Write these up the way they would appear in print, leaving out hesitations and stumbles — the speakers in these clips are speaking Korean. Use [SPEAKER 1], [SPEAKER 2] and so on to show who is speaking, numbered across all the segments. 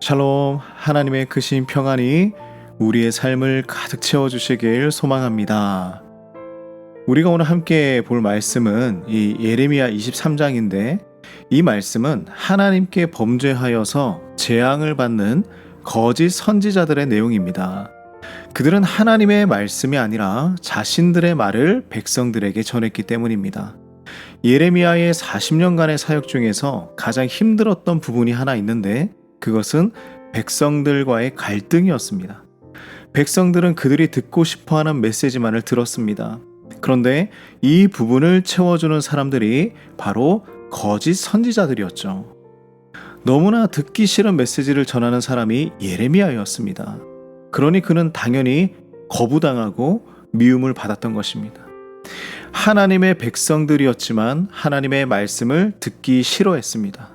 [SPEAKER 1] 샬롬, 하나님의 크신 평안이 우리의 삶을 가득 채워주시길 소망합니다. 우리가 오늘 함께 볼 말씀은 이 예레미야 23장인데, 이 말씀은 하나님께 범죄하여서 재앙을 받는 거짓 선지자들의 내용입니다. 그들은 하나님의 말씀이 아니라 자신들의 말을 백성들에게 전했기 때문입니다. 예레미야의 40년간의 사역 중에서 가장 힘들었던 부분이 하나 있는데, 그것은 백성들과의 갈등이었습니다. 백성들은 그들이 듣고 싶어하는 메시지만을 들었습니다. 그런데 이 부분을 채워주는 사람들이 바로 거짓 선지자들이었죠. 너무나 듣기 싫은 메시지를 전하는 사람이 예레미야였습니다. 그러니 그는 당연히 거부당하고 미움을 받았던 것입니다. 하나님의 백성들이었지만 하나님의 말씀을 듣기 싫어했습니다.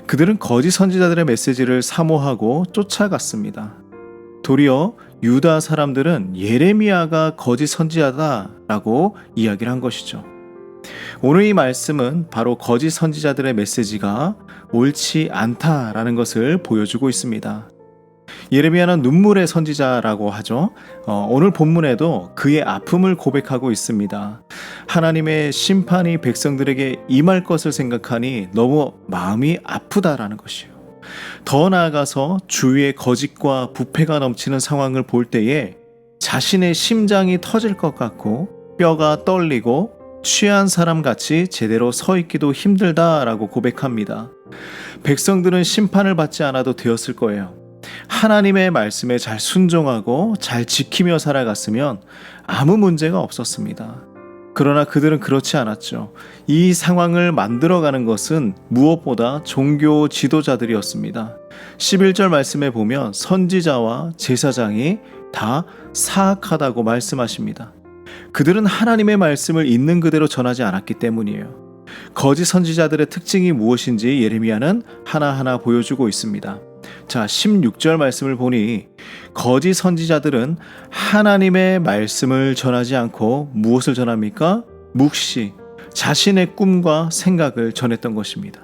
[SPEAKER 1] 그들은 거짓 선지자들의 메시지를 사모하고 쫓아갔습니다. 도리어 유다 사람들은 예레미야가 거짓 선지자다라고 이야기를 한 것이죠. 오늘 이 말씀은 바로 거짓 선지자들의 메시지가 옳지 않다라는 것을 보여주고 있습니다. 예레미야는 눈물의 선지자라고 하죠. 오늘 본문에도 그의 아픔을 고백하고 있습니다. 하나님의 심판이 백성들에게 임할 것을 생각하니 너무 마음이 아프다라는 것이요. 더 나아가서 주위의 거짓과 부패가 넘치는 상황을 볼 때에 자신의 심장이 터질 것 같고 뼈가 떨리고 취한 사람같이 제대로 서 있기도 힘들다라고 고백합니다. 백성들은 심판을 받지 않아도 되었을 거예요. 하나님의 말씀에 잘 순종하고 잘 지키며 살아갔으면 아무 문제가 없었습니다. 그러나 그들은 그렇지 않았죠. 이 상황을 만들어가는 것은 무엇보다 종교 지도자들이었습니다. 11절 말씀에 보면 선지자와 제사장이 다 사악하다고 말씀하십니다. 그들은 하나님의 말씀을 있는 그대로 전하지 않았기 때문이에요. 거짓 선지자들의 특징이 무엇인지 예레미야는 하나하나 보여주고 있습니다. 자, 16절 말씀을 보니 거짓 선지자들은 하나님의 말씀을 전하지 않고 무엇을 전합니까? 묵시, 자신의 꿈과 생각을 전했던 것입니다.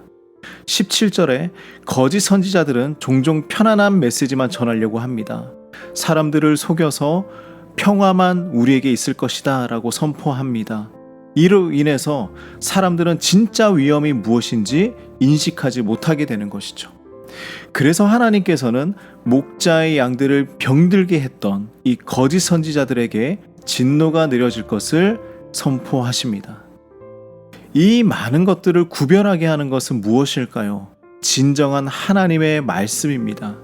[SPEAKER 1] 17절에 거짓 선지자들은 종종 편안한 메시지만 전하려고 합니다. 사람들을 속여서 평화만 우리에게 있을 것이다 라고 선포합니다. 이로 인해서 사람들은 진짜 위험이 무엇인지 인식하지 못하게 되는 것이죠. 그래서 하나님께서는 목자의 양들을 병들게 했던 이 거짓 선지자들에게 진노가 내려질 것을 선포하십니다. 이 많은 것들을 구별하게 하는 것은 무엇일까요? 진정한 하나님의 말씀입니다.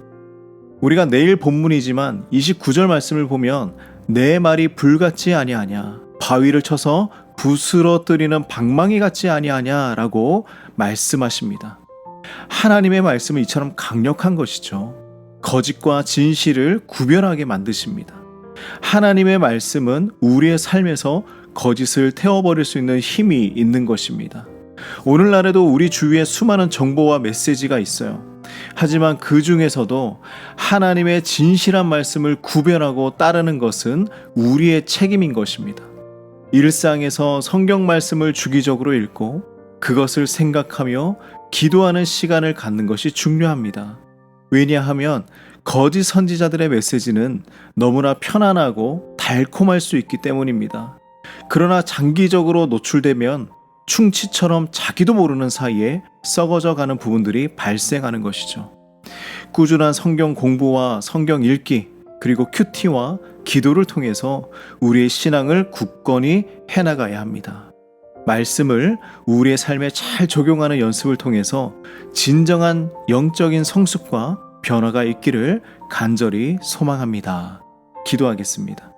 [SPEAKER 1] 우리가 내일 본문이지만 29절 말씀을 보면 내 말이 불같지 아니하냐, 바위를 쳐서 부스러뜨리는 방망이 같지 아니하냐 라고 말씀하십니다. 하나님의 말씀은 이처럼 강력한 것이죠. 거짓과 진실을 구별하게 만드십니다. 하나님의 말씀은 우리의 삶에서 거짓을 태워버릴 수 있는 힘이 있는 것입니다. 오늘날에도 우리 주위에 수많은 정보와 메시지가 있어요. 하지만 그 중에서도 하나님의 진실한 말씀을 구별하고 따르는 것은 우리의 책임인 것입니다. 일상에서 성경 말씀을 주기적으로 읽고 그것을 생각하며 기도하는 시간을 갖는 것이 중요합니다. 왜냐하면 거짓 선지자들의 메시지는 너무나 편안하고 달콤할 수 있기 때문입니다. 그러나 장기적으로 노출되면 충치처럼 자기도 모르는 사이에 썩어져 가는 부분들이 발생하는 것이죠. 꾸준한 성경 공부와 성경 읽기, 그리고 큐티와 기도를 통해서 우리의 신앙을 굳건히 해나가야 합니다. 말씀을 우리의 삶에 잘 적용하는 연습을 통해서 진정한 영적인 성숙과 변화가 있기를 간절히 소망합니다. 기도하겠습니다.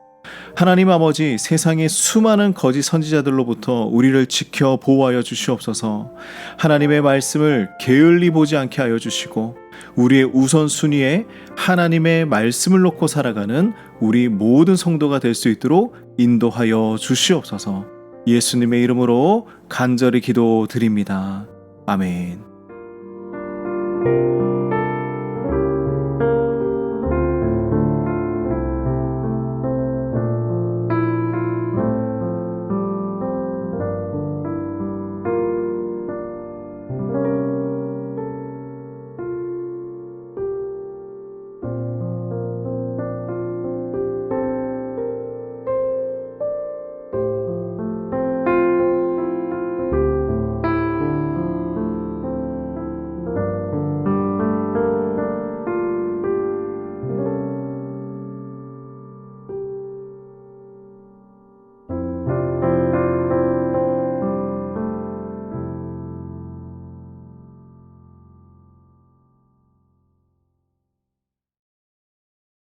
[SPEAKER 1] 하나님 아버지, 세상의 수많은 거짓 선지자들로부터 우리를 지켜 보호하여 주시옵소서. 하나님의 말씀을 게을리 보지 않게 하여 주시고 우리의 우선순위에 하나님의 말씀을 놓고 살아가는 우리 모든 성도가 될 수 있도록 인도하여 주시옵소서. 예수님의 이름으로 간절히 기도드립니다. 아멘.